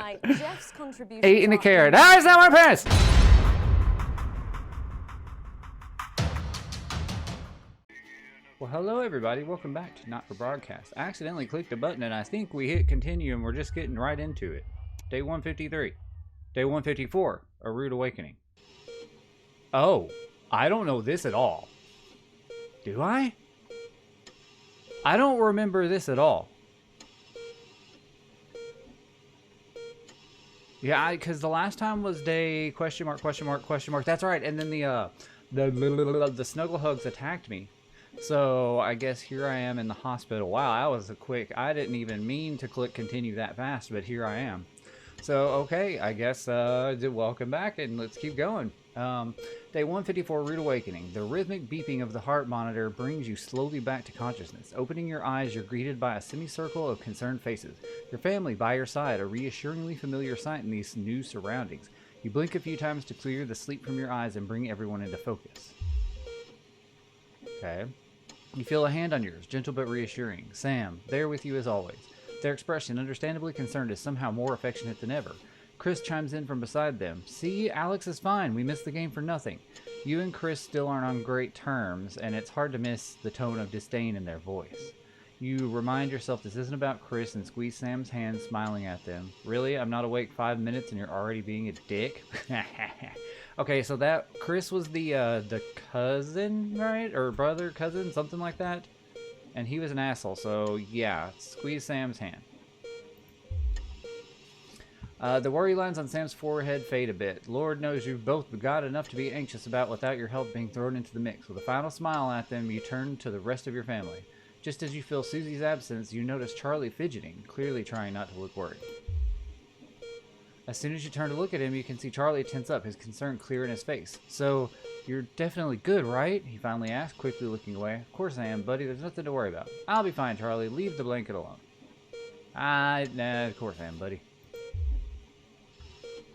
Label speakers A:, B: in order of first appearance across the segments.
A: tonight, Jeff's contribution.
B: Eating the carrot. Ah, it's not my parents! Well, hello everybody. Welcome back to Not for Broadcast. I accidentally clicked a button and I think we hit continue and we're just getting right into it. Day 153. Day 154. A Rude Awakening. Oh, I don't know this at all. Do I? I don't remember this at all. Yeah, because the last time was day question mark, question mark, question mark. That's right. And then the snuggle hugs attacked me. So I guess here I am in the hospital. Wow, that was a quick. I didn't even mean to click continue that fast, but here I am. So okay, I guess welcome back and let's keep going. Day 154, Rude Awakening. The rhythmic beeping of the heart monitor brings you slowly back to consciousness. Opening your eyes, you're greeted by a semicircle of concerned faces. Your family by your side, a reassuringly familiar sight in these new surroundings. You blink a few times to clear the sleep from your eyes and bring everyone into focus. Okay. You feel a hand on yours, gentle but reassuring. Sam, there with you as always. Their expression, understandably concerned, is somehow more affectionate than ever. Chris chimes in from beside them. See, Alex is fine. We missed the game for nothing. You and Chris still aren't on great terms, and it's hard to miss the tone of disdain in their voice. You remind yourself this isn't about Chris and squeeze Sam's hand, smiling at them. Really? I'm not awake 5 minutes and you're already being a dick? Okay, so that Chris was the cousin, right? Or brother, cousin, something like that. And he was an asshole, so yeah, squeeze Sam's hand. The worry lines on Sam's forehead fade a bit. Lord knows you've both got enough to be anxious about without your health being thrown into the mix. With a final smile at them, you turn to the rest of your family. Just as you feel Susie's absence, you notice Charlie fidgeting, clearly trying not to look worried. As soon as you turn to look at him, you can see Charlie tense up, his concern clear in his face. So, you're definitely good, right? He finally asked, quickly looking away. Of course I am, buddy. There's nothing to worry about. I'll be fine, Charlie. Leave the blanket alone. Nah, of course I am, buddy.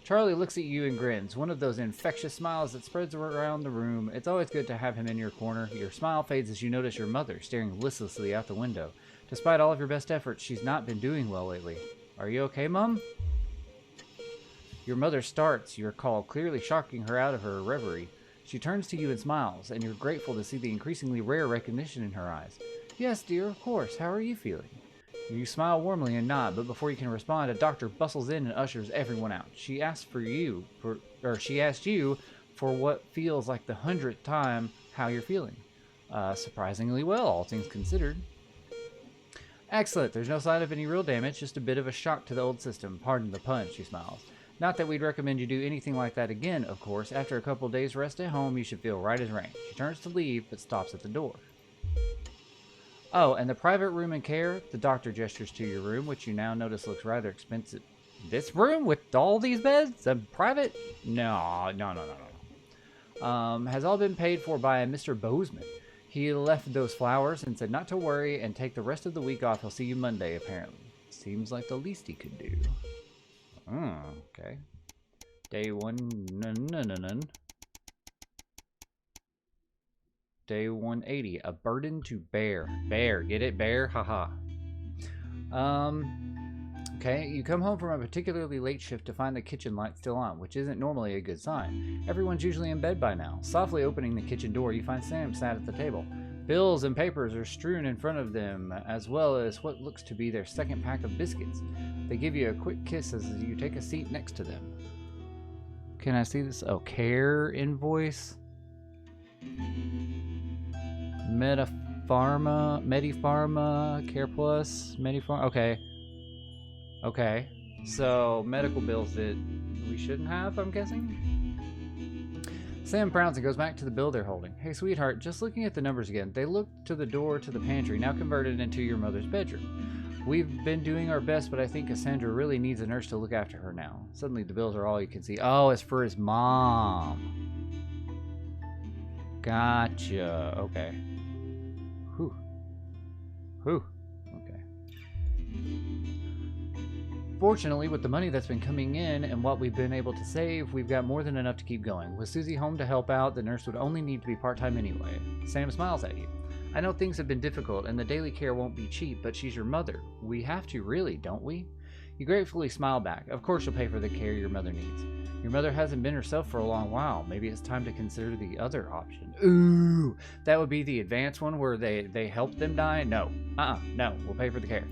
B: Charlie looks at you and grins, one of those infectious smiles that spreads around the room. It's always good to have him in your corner. Your smile fades as you notice your mother staring listlessly out the window. Despite all of your best efforts, she's not been doing well lately. Are you okay, Mum? Your mother starts, you recall, clearly shocking her out of her reverie. She turns to you and smiles, and you're grateful to see the increasingly rare recognition in her eyes. Yes, dear, of course. How are you feeling? You smile warmly and nod, but before you can respond, a doctor bustles in and ushers everyone out. She asked you for what feels like the 100th time how you're feeling. Surprisingly well, all things considered. Excellent. There's no sign of any real damage, just a bit of a shock to the old system. Pardon the pun, she smiles. Not that we'd recommend you do anything like that again, of course. After a couple days rest at home, you should feel right as rain. She turns to leave, but stops at the door. Oh, and the private room and care? The doctor gestures to your room, which you now notice looks rather expensive. This room with all these beds? Private? No. Has all been paid for by Mr. Bozeman. He left those flowers and said not to worry and take the rest of the week off. He'll see you Monday, apparently. Seems like the least he could do. Okay. Day 1, Day 180, a burden to bear. Bear, get it? Bear? Haha. Okay, you come home from a particularly late shift to find the kitchen light still on, which isn't normally a good sign. Everyone's usually in bed by now. Softly opening the kitchen door, you find Sam sat at the table. Bills and papers are strewn in front of them, as well as what looks to be their second pack of biscuits. They give you a quick kiss as you take a seat next to them. Can I see this? Oh, care invoice? Medipharma, Care Plus, Medipharma. Okay. So, medical bills that we shouldn't have, I'm guessing? Sam frowns and goes back to the bill they're holding. Hey, sweetheart, just looking at the numbers again. They look to the door to the pantry, now converted into your mother's bedroom. We've been doing our best, but I think Cassandra really needs a nurse to look after her now. Suddenly, the bills are all you can see. Oh, it's for his mom. Gotcha. Okay. Whew. Okay. Fortunately, with the money that's been coming in and what we've been able to save, we've got more than enough to keep going. With Susie home to help out, the nurse would only need to be part-time anyway. Sam smiles at you. I know things have been difficult and the daily care won't be cheap, but she's your mother. We have to, really, don't we? You gratefully smile back. Of course you'll pay for the care your mother needs. Your mother hasn't been herself for a long while. Maybe it's time to consider the other option. Ooh, that would be the advanced one where they help them die? No. No, we'll pay for the care.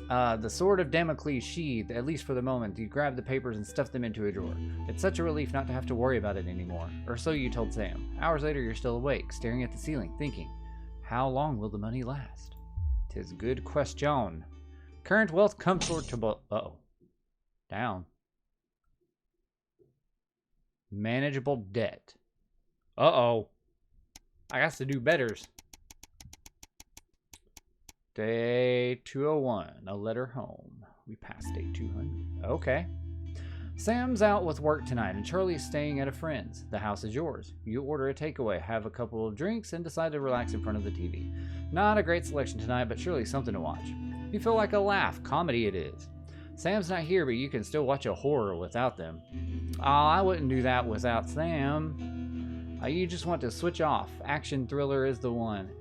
B: The sword of Damocles sheathed, at least for the moment. You grab the papers and stuff them into a drawer. It's such a relief not to have to worry about it anymore. Or so you told Sam. Hours later, you're still awake, staring at the ceiling, thinking, how long will the money last? 'Tis a good question. Current wealth comfortable. Uh-oh. Down. Manageable debt. Uh-oh. I got to do betters. Day 201, a letter home. We passed day 200. Okay. Sam's out with work tonight, and Charlie's staying at a friend's. The house is yours. You order a takeaway, have a couple of drinks, and decide to relax in front of the TV. Not a great selection tonight, but surely something to watch. You feel like a laugh. Comedy it is. Sam's not here, but you can still watch a horror without them. Oh, I wouldn't do that without Sam. You just want to switch off. Action thriller is the one.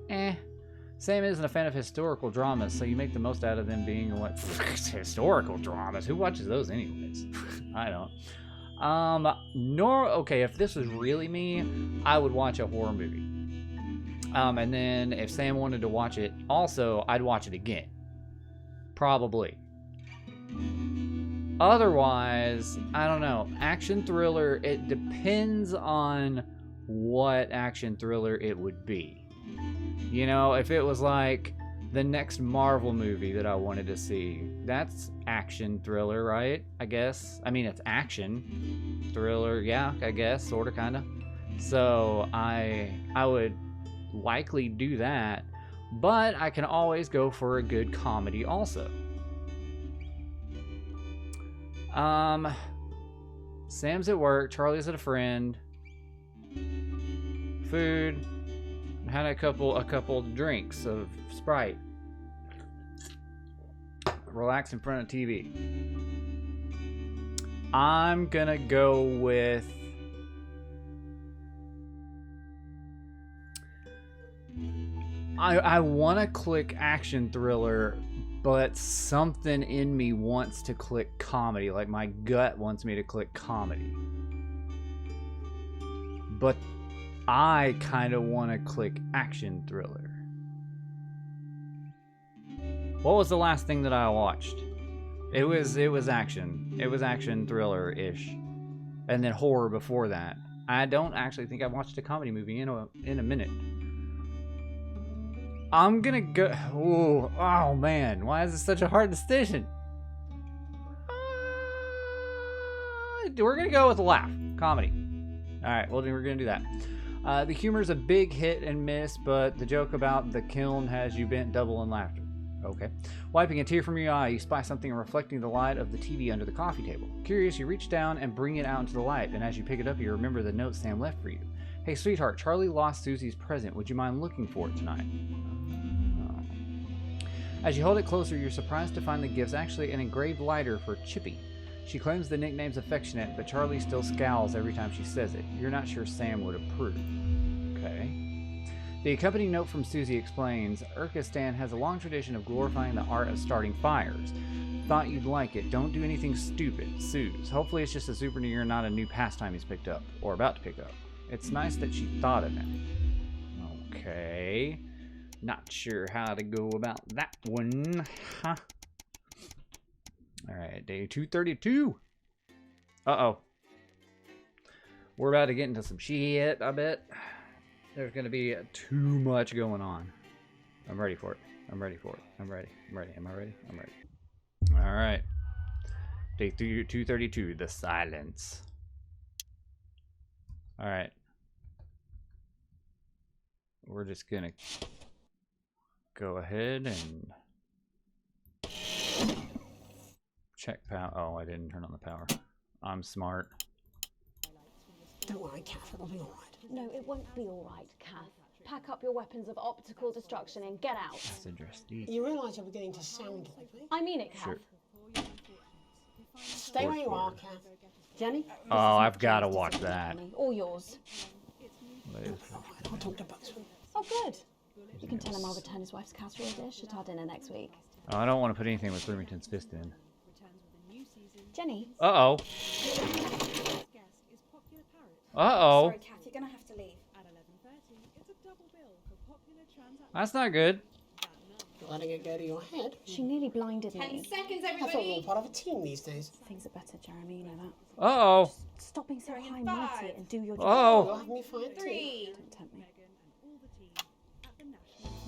B: Sam isn't a fan of historical dramas, so you make the most out of them being what? Historical dramas? Who watches those anyways? I don't. Okay, if this was really me, I would watch a horror movie. And then if Sam wanted to watch it also, I'd watch it again. Probably. Otherwise, I don't know. Action thriller, it depends on what action thriller it would be. You know, if it was like the next Marvel movie that I wanted to see, that's action thriller, right? I guess. I mean, it's action thriller, yeah, I guess, sort of, kind of. So I would likely do that, but I can always go for a good comedy also. Sam's at work, Charlie's at a friend. Food. Had a couple drinks of Sprite. Relax in front of TV. I'm gonna go with I want to click action thriller, but something in me wants to click comedy. Like my gut wants me to click comedy. But I kind of want to click action thriller. What was the last thing that I watched? It was action. It was action thriller-ish. And then horror before that. I don't actually think I watched a comedy movie in a minute. I'm gonna go... Ooh, oh man, why is this such a hard decision? We're gonna go with a laugh. Comedy. Alright, well then we're gonna do that. The humor's a big hit and miss, but the joke about the kiln has you bent double in laughter. Okay. Wiping a tear from your eye, you spy something reflecting the light of the TV under the coffee table. Curious, you reach down and bring it out into the light, and as you pick it up, you remember the note Sam left for you. Hey, sweetheart, Charlie lost Susie's present. Would you mind looking for it tonight? Oh. As you hold it closer, you're surprised to find the gift's actually an engraved lighter for Chippy. She claims the nickname's affectionate, but Charlie still scowls every time she says it. You're not sure Sam would approve. Okay. The accompanying note from Susie explains, Urkistan has a long tradition of glorifying the art of starting fires. Thought you'd like it. Don't do anything stupid. Suze. Hopefully it's just a souvenir, not a new pastime he's picked up, or about to pick up. It's nice that she thought of him. Okay. Not sure how to go about that one. Huh. Alright, day 232. Uh-oh. We're about to get into some shit, I bet. There's going to be too much going on. I'm ready for it. I'm ready for it. I'm ready. I'm ready. Am I ready? I'm ready. Alright. Day 232, the silence. Alright. We're just going to go ahead and check power. Oh, I didn't turn on the power. I'm smart.
A: Don't worry, Kath, it'll be all right.
C: No, it won't be all right, Kath. Pack up your weapons of optical destruction and get out.
B: That's interesting.
A: You realise you're beginning to sound like me?
C: I mean it, Kath.
B: Sure.
A: Stay where you are, Kath.
C: Jenny?
B: Oh, I've got to watch that.
C: All yours.
A: All right, I'll talk to Buxton.
C: Oh, good. You can tell him I'll return his wife's casserole dish at our dinner next week.
B: Oh, I don't want to put anything with Remington's fist in.
C: Jenny?
B: Uh-oh. Uh-oh.
D: Sorry, Kath, you're gonna have to leave.
B: That's not good.
A: Letting it go to your head.
C: She nearly blinded
D: 10
C: me.
D: seconds,
A: I thought we
D: everybody.
A: were part of a team these days.
C: Things are better, Jeremy, you know that.
B: Uh-oh.
C: Stop being so
D: Three and
C: high-mighty
D: five.
C: and do your job.
B: Uh-oh.
A: You'll have me fired too.
D: 3.
C: Don't tempt me.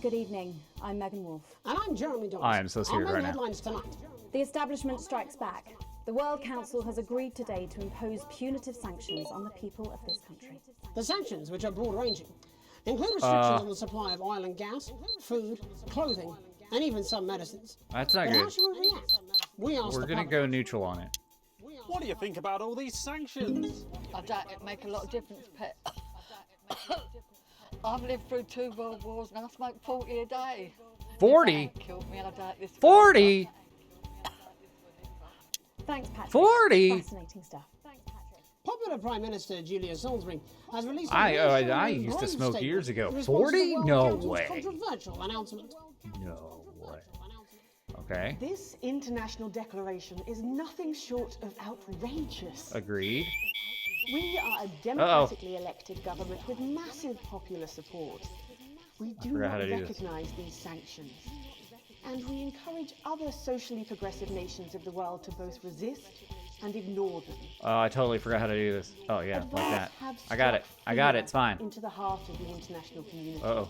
C: Good evening. I'm Megan Wolf.
A: And I'm Jeremy Dawes.
B: I am so serious
A: Our
B: right
A: main
B: now.
A: headlines tonight.
C: The establishment strikes back. The World Council has agreed today to impose punitive sanctions on the people of this country.
A: The sanctions, which are broad-ranging, include restrictions on the supply of oil and gas, food, clothing, and even some medicines.
B: That's not
A: But how
B: good.
A: should we react? We asked
B: We're
A: the
B: gonna
A: public.
B: go neutral on it.
E: What do you think about all these sanctions?
F: I doubt it make a lot of difference, Pet. I've lived through 2 world wars and I smoke 40 a day.
B: 40?
F: That killed me and I doubt this.
B: 40?
C: Thanks, Patrick.
B: 40?
C: Fascinating stuff. Thanks, Patrick.
A: Popular Prime Minister Julia Salisbury has released a
B: I
A: reassuring
B: used to
A: grave
B: smoke
A: statement
B: years ago.
A: in response to the
B: 40?
A: World
B: No
A: Council's
B: way.
A: controversial announcement.
B: No way. Okay.
G: This international declaration is nothing short of outrageous.
B: Agreed.
G: We are a democratically elected government with massive popular support. We do
B: forgot
G: not
B: how to do this.
G: recognise these sanctions. And we encourage other socially progressive nations of the world to both resist and ignore them.
B: Oh, I totally forgot how to do this. Oh, yeah, like
G: Advance
B: that.
G: have
B: I got it.
G: struck
B: I got it.
G: fear
B: It's fine.
G: Into the heart of the international community.
B: Uh-oh.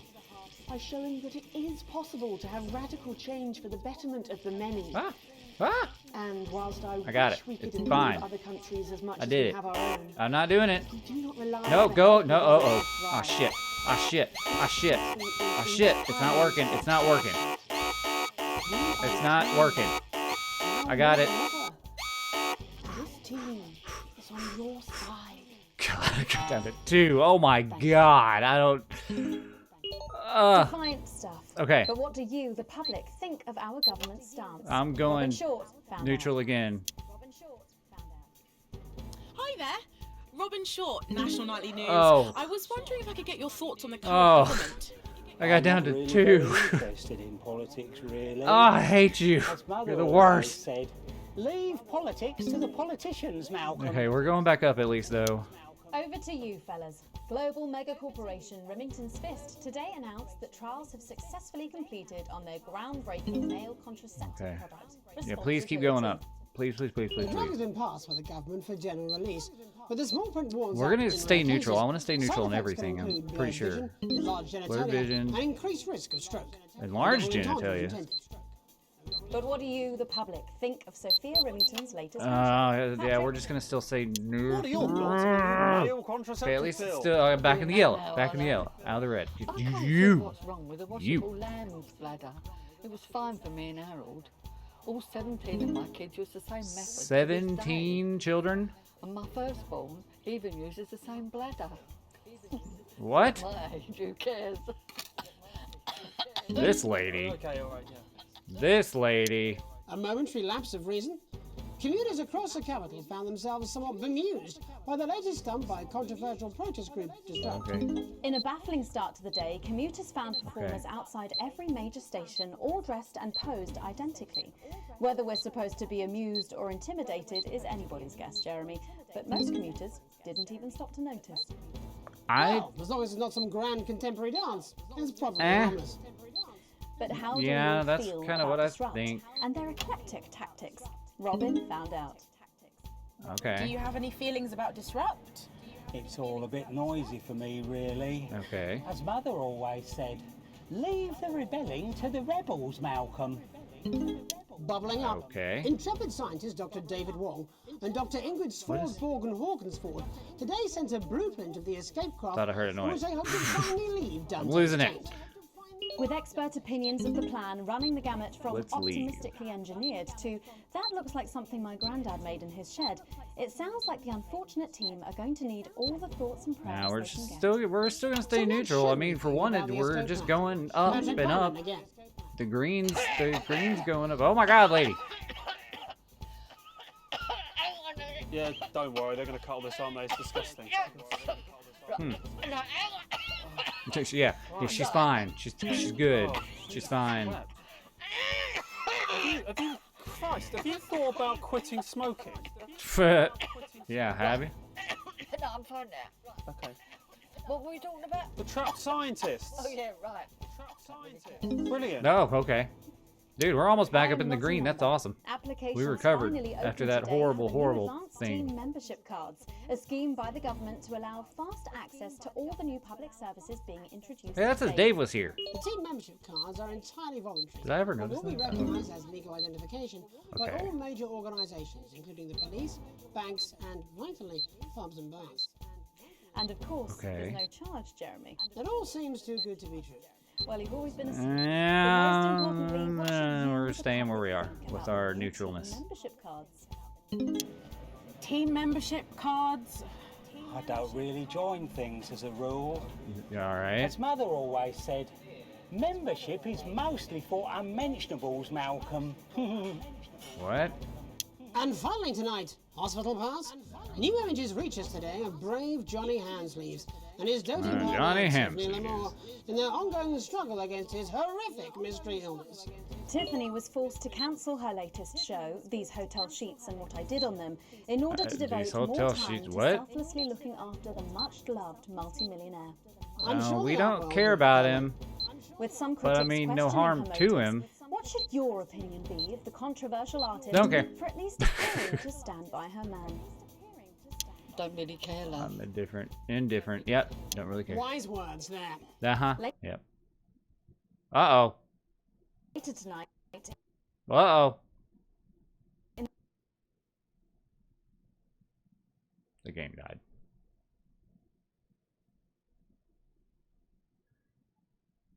G: By showing that it is possible to have radical change for the betterment of the many.
B: Ah! Ah!
G: And whilst I
B: got
G: wish
B: it.
G: we could
B: It's
G: improve
B: fine.
G: other countries as much
B: I
G: as
B: did
G: we
B: it.
G: have our own,
B: I'm not doing it.
G: we do not rely
B: No,
G: on the
B: go.
G: help of
B: No,
G: others
B: oh.
G: to
B: Oh,
G: thrive.
B: shit. Oh, shit. Oh, shit. Oh, shit. It's not working. It's not working. It's not working. I got it.
G: This team is on your side.
B: God, I got down to 2. Oh, my God. I don't...
C: Defiant stuff.
B: okay.
C: But what do you, the public, think of our government's stance?
B: I'm going
C: Robin Short found
B: neutral
C: out.
B: again.
C: Robin Short found out.
H: Hi there, Robin Short, National Nightly News.
B: Oh.
H: I was wondering if I could get your thoughts on the
B: Oh.
H: current government.
B: I got down
I: I'm
B: to
I: really
B: 2.
I: very interested in politics, really.
B: Oh, I hate you.
I: As Mother
B: You're the
I: always
B: worst.
I: Said, leave politics to the politicians, Malcolm.
B: Okay, we're going back up at least, though.
C: Over to you, fellas. Global mega corporation Remington's Fist today announced that trials have successfully completed on their groundbreaking male contraceptive
B: Okay.
C: product.
B: Yeah, please keep going up. Please, please, please,
A: The
B: please,
A: drug has
B: please.
A: been passed by the government for general release, but the small print warns
B: We're
A: that
B: gonna
A: in
B: stay
A: rare
B: neutral.
A: cases,
B: I wanna stay neutral
A: side
B: on
A: effects can
B: everything, I'm
A: include
B: pretty
A: blurred
B: sure.
A: vision, enlarged genitalia,
B: vision.
A: and increased risk of stroke.
B: Enlarged
A: Double entendre
B: genitalia.
A: intended.
C: But what do you, the public, think of Sophia Remington's latest
B: Yeah, we're just gonna still say
E: What are your thoughts? Male contraceptive
B: Okay, at least it's
E: pill.
B: still back in the yellow.
F: No,
B: Back in
F: I
B: the
F: know.
B: yellow. Out of the red.
F: I can't see
B: You.
F: what's wrong with a
B: You.
F: washable lamb's bladder. It was fine for me and Harold. All 17 of my kids use the same method. to this day.
B: 17 children?
F: And my firstborn even uses the same bladder.
B: What?
F: My age, who cares?
B: This lady.
E: Okay, all right, yeah.
B: This lady.
A: A momentary lapse of reason. Commuters across the capital found themselves somewhat bemused by the latest stunt by controversial protest group Disrupt.
B: Okay.
C: In a baffling start to the day, commuters found performers outside every major station, all dressed and posed identically. Whether we're supposed to be amused or intimidated is anybody's guess, Jeremy. But most commuters didn't even stop to notice.
A: Well, as long as it's not some grand contemporary dance, it's probably harmless.
C: But how do
B: Yeah,
C: we all
B: that's
C: feel
B: kinda
C: about
B: what I
C: Disrupt
B: think.
C: and their eclectic tactics? Robin found out.
H: Do
B: Okay.
H: you have any feelings about Disrupt?
I: It's all a bit noisy for me, really.
B: Okay.
I: As Mother always said, leave the rebelling to the rebels, Malcolm.
A: Bubbling up.
B: Okay.
A: Intrepid scientist Dr. David Wong and Dr. Ingrid Sforsborg Hawkinsford today sent a blueprint of the escape craft.
B: Thought I heard a noise.
A: Which they hope to finally leave done.
B: I'm losing it.
C: With expert opinions of the plan running the gamut from
B: Let's leave.
C: optimistically engineered to that looks like something my granddad made in his shed, it sounds like the unfortunate team are going to need all the thoughts and prayers
B: Now we're
C: they can
B: just
C: get.
B: still gonna stay neutral. I mean, for one, we're just going up and up. The green's going up. Oh my God, lady.
E: Yeah, don't worry, they're going to cut all this, aren't they? It's disgusting.
B: Yeah, she's fine. She's good. She's fine.
E: Christ, have you thought about quitting smoking?
B: Yeah, have you?
F: No, I'm fine now. Right.
E: Okay.
F: What were we talking about?
E: The trapped scientists.
F: Oh, yeah, right.
E: Trapped scientists. Brilliant.
B: Oh, okay. Dude, we're almost back up in the green. That's awesome.
C: Applications
B: We recovered
C: finally
B: after
C: opened
B: that
C: today
B: horrible,
C: for the new
B: horrible
C: advanced
B: thing.
C: Team membership cards, a scheme by the government to allow fast access to all the new public services being introduced.
B: Hey, that's as
C: today.
B: Dave was here.
A: The team membership cards are entirely voluntary.
B: Did I ever
A: and
B: notice
A: will be
B: that?
A: recognised as legal identification by
B: Okay.
A: all major organisations, including the police, banks, and, vitally, pubs and bars.
C: And of course,
B: Okay.
C: there's no charge, Jeremy.
A: It all seems too good to be true.
C: Well, you've always been a
B: Yeah,
C: But most importantly, what should you
B: we're
C: as a
B: staying where we are
C: public think
B: with
C: about
B: our
C: the new team
B: neutralness.
C: membership cards.
H: Team membership cards.
I: I don't really join things as a rule.
B: You all right?
I: As Mother always said, membership is mostly for unmentionables, Malcolm.
B: What?
A: And finally tonight, Hospital Pass. New images reach us today of brave Johnny Hansleaves and his doting partner,
B: Johnny
A: Tiffany
B: Hansleaves.
A: Lamore, in their ongoing struggle against his horrific mystery illness.
C: Tiffany was forced to cancel her latest show, These Hotel Sheets and What I Did on Them, in order to devote
B: These
C: more
B: Hotel
C: time
B: Sheets,
C: to
B: what?
C: selflessly looking after the much-loved multimillionaire.
A: I'm sure
B: We
A: they are
B: don't
A: well
B: care
A: looked
B: about
A: after.
B: him.
C: With some
B: But,
C: critics
B: I mean, no
C: questioning
B: harm
C: her
B: to
C: motives,
B: him.
C: what should your opinion be if the controversial artist,
B: Don't care.
C: for at least appearing to stand by her man?
F: Don't really care, love.
B: I'm indifferent. Yep, don't really care.
A: Wise words there.
B: Yep. Uh-oh.
C: Later tonight,
B: Uh-oh. The game died.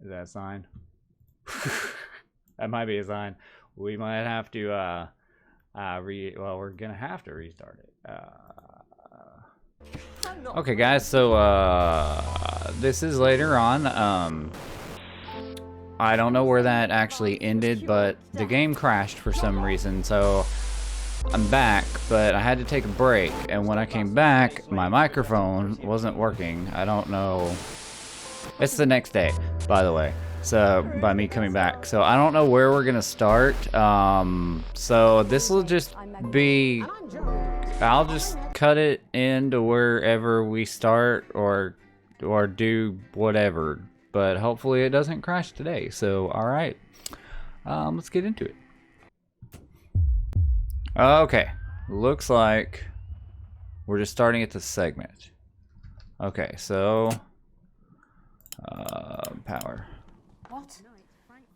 B: Is that a sign? That might be a sign. We might have to, well, we're gonna have to restart it. Okay, guys, so, this is later on. I don't know where that actually ended, but the game crashed for some reason, so I'm back, but I had to take a break, and when I came back, my microphone wasn't working. I don't know. It's the next day, by the way, so by me coming back. So I don't know where we're gonna start. So this will just be, I'll just cut it into wherever we start, or do whatever. But hopefully it doesn't crash today. So, all right, let's get into it. Okay, looks like we're just starting at the segment. Okay, so power.
A: What?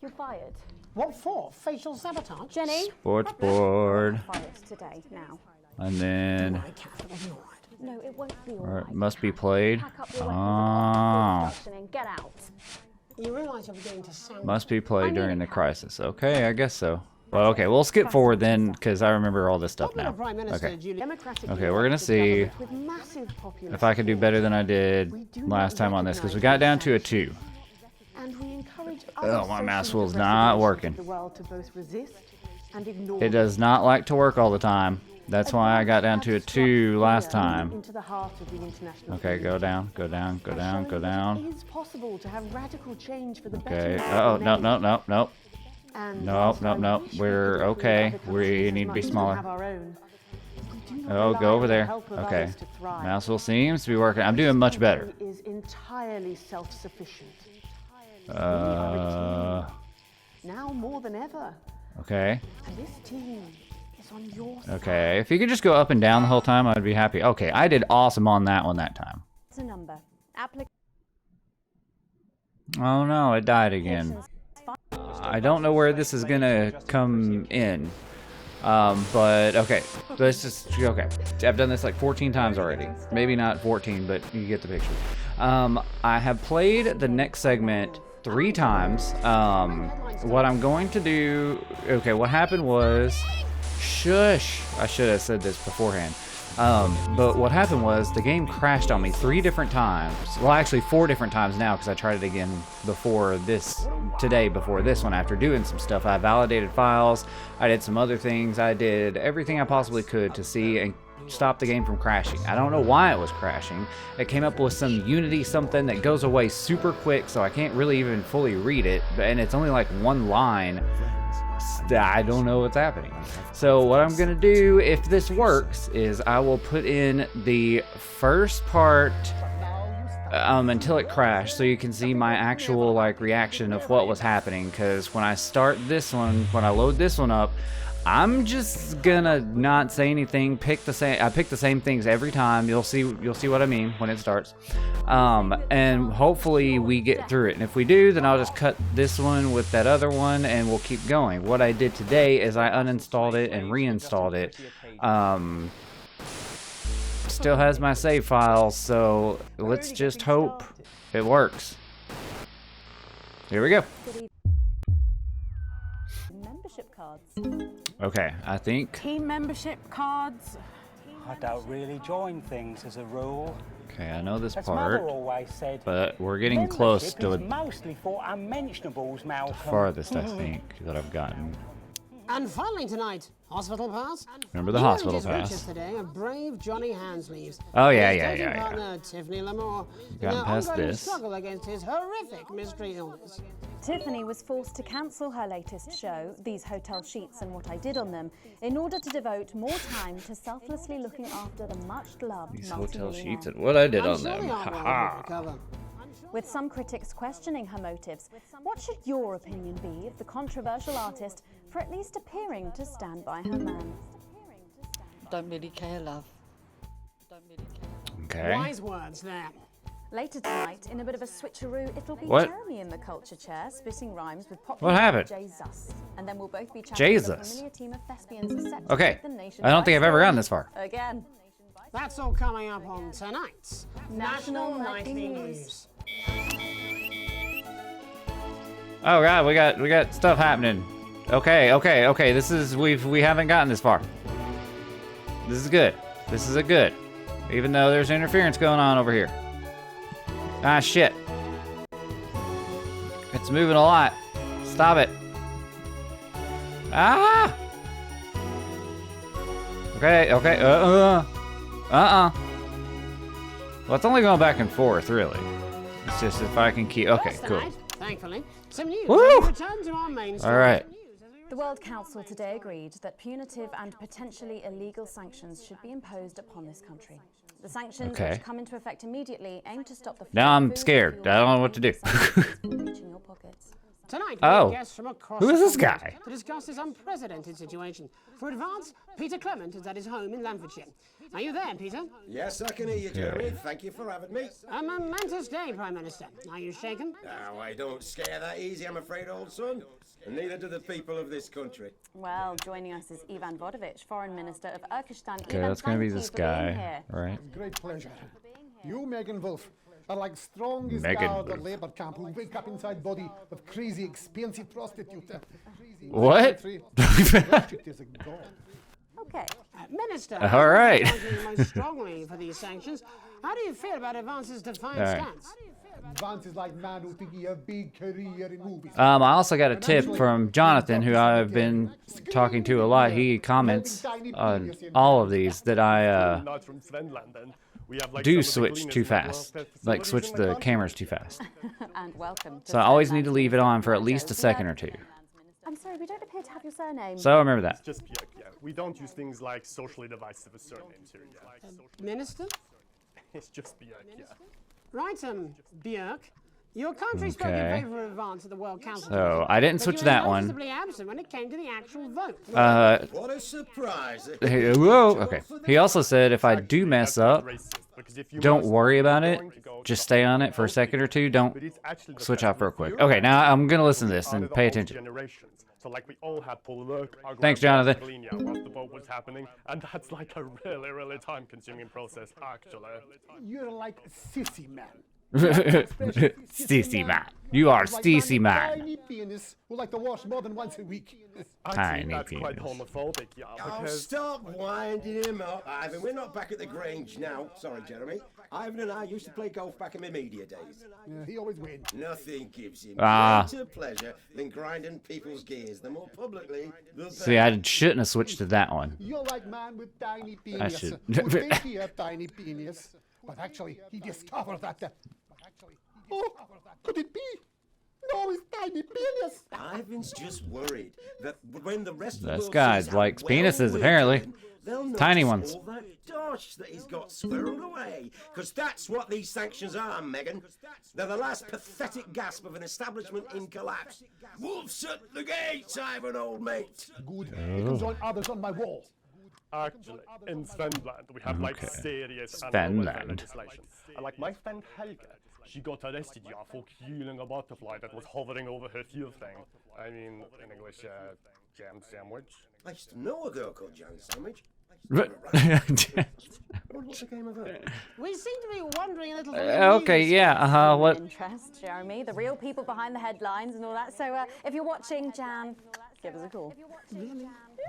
C: you're fired.
A: What for? Facial sabotage?
C: Jenny,
B: Sports board,
C: fired today, now.
B: and then
A: I can't ignore it.
C: No, it won't be all
B: or
C: right.
B: it must be played.
C: Pack up your weapons
B: Oh,
C: and and get out.
A: You realise you're beginning to sound...
B: must be played during the crisis. Okay, I guess so. Well, okay, we'll skip forward then, because I remember all this stuff
A: Popular
B: now.
A: Prime Minister
B: Okay.
A: Julia...
B: Okay, we're gonna see if I can do better than I did last time on this, because we got down to a 2.
G: And we encourage
B: Oh, my mouse wheel's not working.
G: the world to both resist and ignore
B: It does not like to work all the time. That's why I got down to a 2 last time.
G: into the heart of the international
B: Okay, go down, go down, go down, go down.
G: It is possible to have radical change for the
B: Okay.
G: better.
B: Oh, no, no, no, no.
G: And
B: Nope,
G: whilst
B: nope,
G: I
B: nope.
G: wish we
B: We're
G: could include
B: okay.
G: other countries
B: We
G: as
B: need to
G: much
B: be
G: as we
B: smaller.
G: have our own, we do not
B: Oh,
G: rely
B: go over
G: on the
B: there.
G: help of
B: Okay.
G: others to thrive.
B: Mouse wheel seems to be working. I'm doing much better.
G: This country is entirely self-sufficient. We are a team, now more than ever.
B: Okay.
G: And this team is on your side.
B: Okay. If you could just go up and down the whole time, I'd be happy. Okay, I did awesome on that one that time.
C: It's a number. Applications
B: Oh no, it died again. I don't know where this is gonna come in. But okay, let's just, okay. I've done this like 14 times already. Maybe not 14, but you get the picture. I have played the next segment 3 times. What I'm going to do, okay, what happened was, shush, I should have said this beforehand. But what happened was the game crashed on me 3 different times. Well, actually 4 different times now, because I tried it again before this, today before this one, after doing some stuff. I validated files, I did some other things, I did everything I possibly could to see and stop the game from crashing. I don't know why it was crashing. It came up with some Unity something that goes away super quick, so I can't really even fully read it, and it's only like 1 line. I don't know what's happening. So what I'm gonna do, if this works, is I will put in the first part until it crashed, so you can see my actual like reaction of what was happening. Because when I start this one, when I load this one up, I'm just gonna not say anything. I pick the same things every time. You'll see what I mean when it starts. And hopefully we get through it. And if we do, then I'll just cut this one with that other one, and we'll keep going. What I did today is I uninstalled it and reinstalled it. Still has my save files, so let's just hope it works. Here we go.
C: Membership cards.
B: Okay, I think.
H: Team membership cards.
I: I don't really join things as a rule.
B: Okay, I know this
I: As
B: part,
I: Mother always said,
B: but we're getting close to
I: membership
B: the
I: is mostly for unmentionables, Malcolm.
B: farthest, I think, that I've gotten.
A: And finally tonight, hospital pass.
B: Remember the
A: Here
B: hospital
A: it is,
B: pass?
A: Riches today, a brave Johnny Handsleeves.
B: Oh, yeah,
A: His
B: yeah,
A: dating
B: yeah, yeah.
A: partner, Tiffany Lamore, in
B: Gotten
A: their
B: past
A: ongoing
B: this.
A: struggle against his horrific mystery illness.
C: Tiffany was forced to cancel her latest show, These Hotel Sheets and What I Did on Them, in order to devote more time to selflessly looking after the much-loved
B: These hotel
C: multi-millionaire.
B: sheets and what I did
A: I'm
B: on
A: sure
B: them.
A: the art
B: Ha
A: world will
B: ha.
A: recover.
C: With some critics questioning her motives, what should your opinion be of the controversial artist for at least appearing to stand by her man?
F: Don't really care, love. Don't really care.
B: Okay.
A: Wise words there.
C: Later tonight, in a bit of a switcheroo, it'll be
B: What?
C: Jeremy in the culture chair, spitting rhymes with popular
B: What happened?
C: Jay Zus. And then we'll both be chatting with a
B: Jesus.
C: familiar team of thespians set to
B: Okay.
C: keep the nation
B: I don't think I've ever
C: by
B: gotten this far.
C: Again.
A: That's all coming up on tonight's
C: National
A: Nightly
C: Nightly
A: News.
B: Oh god, we got stuff happening. Okay. This is we haven't gotten this far. This is good. This is a good. Even though there's interference going on over here. Ah shit. It's moving a lot. Stop it. Ah! Okay. Well, it's only going back and forth, really. It's just if I can keep. Okay,
A: First
B: cool.
A: tonight, thankfully, some news.
B: Woo!
A: We return to our main story.
B: All right.
C: The World Council today agreed that punitive and potentially illegal sanctions should be imposed upon this country. The sanctions,
B: Okay.
C: which come into effect immediately, aim to stop the
B: Now
C: flow of
B: I'm
C: food,
B: scared.
C: fuel,
B: I don't know what to do.
C: sanctions from reaching your pockets.
A: Tonight,
B: Oh.
A: we have guests from across
B: Who is
A: the
B: this
A: continent
B: guy?
A: to discuss this unprecedented situation. For advance, Peter Clement is at his home in Lamfordshire. Are you there, Peter?
D: Yes, I can hear you, Jeremy. Thank you for having me.
A: A momentous day, Prime Minister. Are you shaken?
D: Oh, I don't scare that easy, I'm afraid, old son. And neither do the people of this country.
C: Well, joining us is Ivan Vodovich, Foreign Minister of Urkistan.
B: Okay,
C: Ivan,
B: that's gonna be
C: thank you
B: this
C: for being
B: guy,
C: here.
B: right?
J: Great pleasure. You, Megan Wolf, are like strongest
B: Megan
J: guard
B: Wolf.
J: of labor camp who wake up inside body of crazy expensive prostitute.
B: What?
J: Prostitute is a god.
C: Okay.
A: Minister,
B: All right.
A: arguing most strongly for these sanctions. How do you feel about Advance's defiant
B: All right.
A: stance?
J: Advance is like man who think he have big career in movies.
B: I also got a tip from Jonathan, who I've been talking to a lot. He comments on all of these that I do switch too fast, like switch the cameras too fast.
C: And welcome. To
B: So I always need to leave it on for at least a second or two.
C: I'm sorry, we don't appear to have your surname.
B: So remember that.
K: Just Björk, yeah. We don't use things like socially divisive surnames here, yeah.
A: Minister?
K: It's just Björk, yeah.
A: Right, Björk. Your country spoke in
B: Okay.
A: favour of Advance at the World Council.
B: So I didn't
A: but
B: switch
A: you were
B: that one.
A: noticeably absent when it came to the actual vote.
D: What a surprise.
B: Whoa, okay. He also said if I do mess up, don't worry about it. Just stay on it for a second or two. Don't switch off real quick. Okay, now I'm gonna listen to this and pay attention.
K: So like we all had Paul Merck, our
B: Thanks,
K: grandpa
B: Jonathan.
K: Colleen, whilst the vote was happening, and that's like a really time-consuming process, actually.
J: You're like sissy man.
B: Stacey man. You are Stacey man.
J: Tiny penis who like to wash more than once a week.
B: Tiny
K: That's quite
B: penis.
K: homophobic, yeah,
D: Oh,
K: because...
D: stop winding him up, Ivan. We're not back at the Grange now. Sorry, Jeremy. Ivan and I used to play golf back in my media days.
J: Yeah, he always wins.
D: Nothing gives him
B: Ah.
D: greater pleasure than grinding people's gears. The more publicly, the better.
B: See, I shouldn't have switched to that one.
J: You're like man with tiny penis.
B: I should.
J: Who think he have tiny penis, but actually he discovered that. Oh, could it be? No, it's tiny penis.
D: Ivan's just worried that when the rest of the
B: This
D: world
B: guy
D: sees how
B: likes
D: well
B: penises,
D: we're
B: apparently.
D: doing, they'll
B: Tiny
D: notice
B: ones.
D: all that dosh that he's got squirreled away. Because that's what these sanctions are, Megan. They're the last pathetic gasp of an establishment in collapse. Wolves shut the gates, Ivan, old mate.
J: Good. You can join others on my wall.
K: Actually, in Svenland, we have like
B: Okay.
K: serious animal welfare
B: Svenland.
K: legislation. And like my friend Helge, she got arrested for killing a butterfly that was hovering over her fuel thing. I mean, in English, jam sandwich.
D: I used to know a girl called Jan Sandwich. What's the game of that?
A: We seem to be wandering a little.
B: Okay, yeah, what?
C: Interest, Jeremy, the real people behind the headlines and all that. So if you're watching, Jan, give us a call.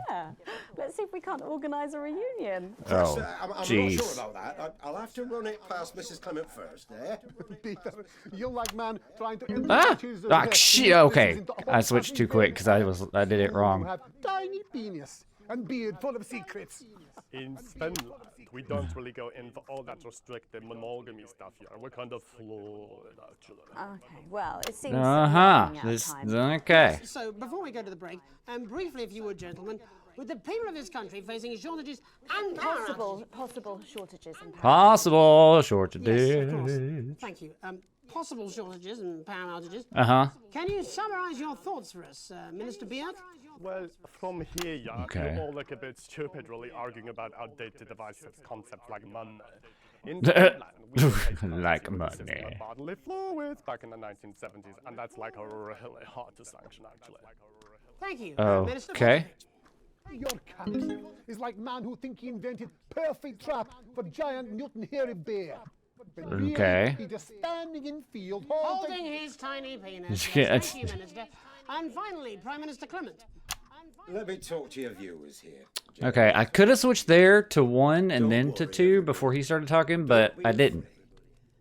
C: Yeah. Let's see if we can't organise a reunion.
B: Oh,
D: I'm not
B: jeez.
D: sure about that. I'll have to run it past Mrs. Clement first, eh?
J: Peter, you like man trying to enter
B: Ah!
J: his,
B: Ah, shit, okay. I switched too quick because I did it
J: You
B: wrong.
J: have tiny penis and beard full of secrets.
K: In Svenland, we don't really go into all that restricted monogamy stuff here. We're kind of flawed, actually.
C: Okay, well, it seems
B: This, okay.
A: So, before we go to the break, briefly, if you would, gentlemen, with the people of this country facing shortages and power
C: possible shortages and power
B: Possible
A: Yes, of
B: shortages.
A: course. Thank you. Possible shortages and power outages.
B: Uh-huh.
A: Can you summarise your thoughts for us, Minister Beard?
K: Well, from here, yeah,
B: Okay.
K: you all look a bit stupid, really arguing about outdated devices, concepts like money. In Finland, we invented
B: Like
K: the system
B: money.
K: of bodily fluids back in the 1970s, and that's like really hard to sanction, actually.
A: Thank you,
B: Oh,
A: Minister.
B: okay.
J: Your cat is like man who think he invented perfect trap for giant mutant hairy bear. But really,
B: Okay.
J: he just standing in field
A: Holding his tiny penis.
B: Yeah,
A: Yes, thank you, Minister. And finally, Prime Minister Clement.
D: Let me talk to your viewers here.
B: Okay, I could have switched there to 1 and then to 2 before he started talking, but I didn't.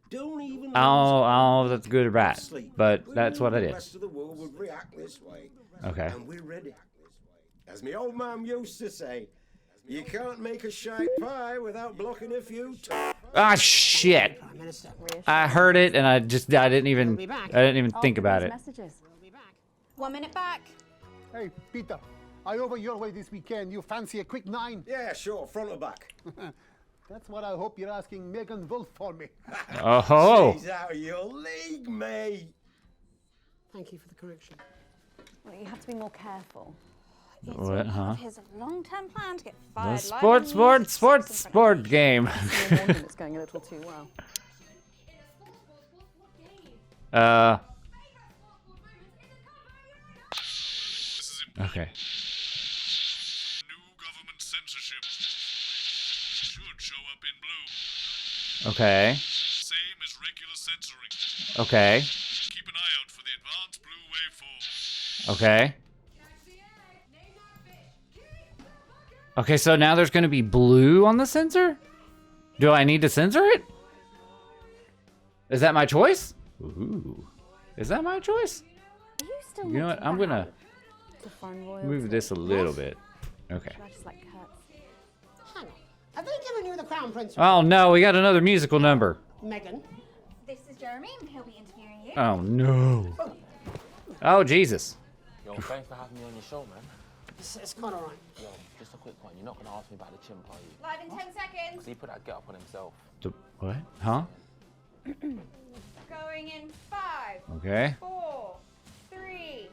D: Don't even
B: I don't know if that's good or bad,
D: sleep.
B: but
D: We
B: that's
D: knew
B: what I
D: the
B: did.
D: rest of the world would react this way.
B: Okay.
D: And we're ready. As my old man used to say, you can't make a shite pie without blocking a few
B: Ah, shit!
A: Prime Minister.
B: I heard it and I didn't even think about it.
C: messages.
H: 1 minute back.
J: Hey, Peter, I over your way this weekend. You fancy a quick 9?
D: Yeah, sure, front or back.
J: That's what I hope you're asking Megan Wolf for me.
B: Oh.
D: She's out of your league, mate.
A: Thank you for the correction.
C: Well, you have to be more careful.
B: What, huh?
H: His long-term plan to get
B: The
H: fired.
B: sport game.
C: It's going a little too well.
B: Okay.
L: New government censorship should show up in blue.
B: Okay.
L: Same as regular censoring.
B: Okay.
L: Keep an eye out for the advanced blue waveform.
B: Okay. Okay, so now there's gonna be blue on the sensor? Do I need to censor it? Is that my choice? Ooh. Is that my choice?
C: Are you still
B: You know what? I'm gonna
C: to find royalty?
B: move this a little bit. Okay.
C: Should I just like curtsy?
A: Hang on. Have they given you the Crown Prince?
B: Oh no, we got another musical number.
A: Megan.
H: This is Jeremy, and he'll be interviewing you.
B: Oh no. Oh Jesus.
M: Yo, thanks for having me on your show, man.
A: It's quite alright.
M: Yo, just a quick one. You're not going to ask me about the chimp, are you?
H: Live in 10 seconds.
M: Because he put that get up on himself.
B: The what? Huh?
H: Going in 5,
B: Okay.
H: 4, 3.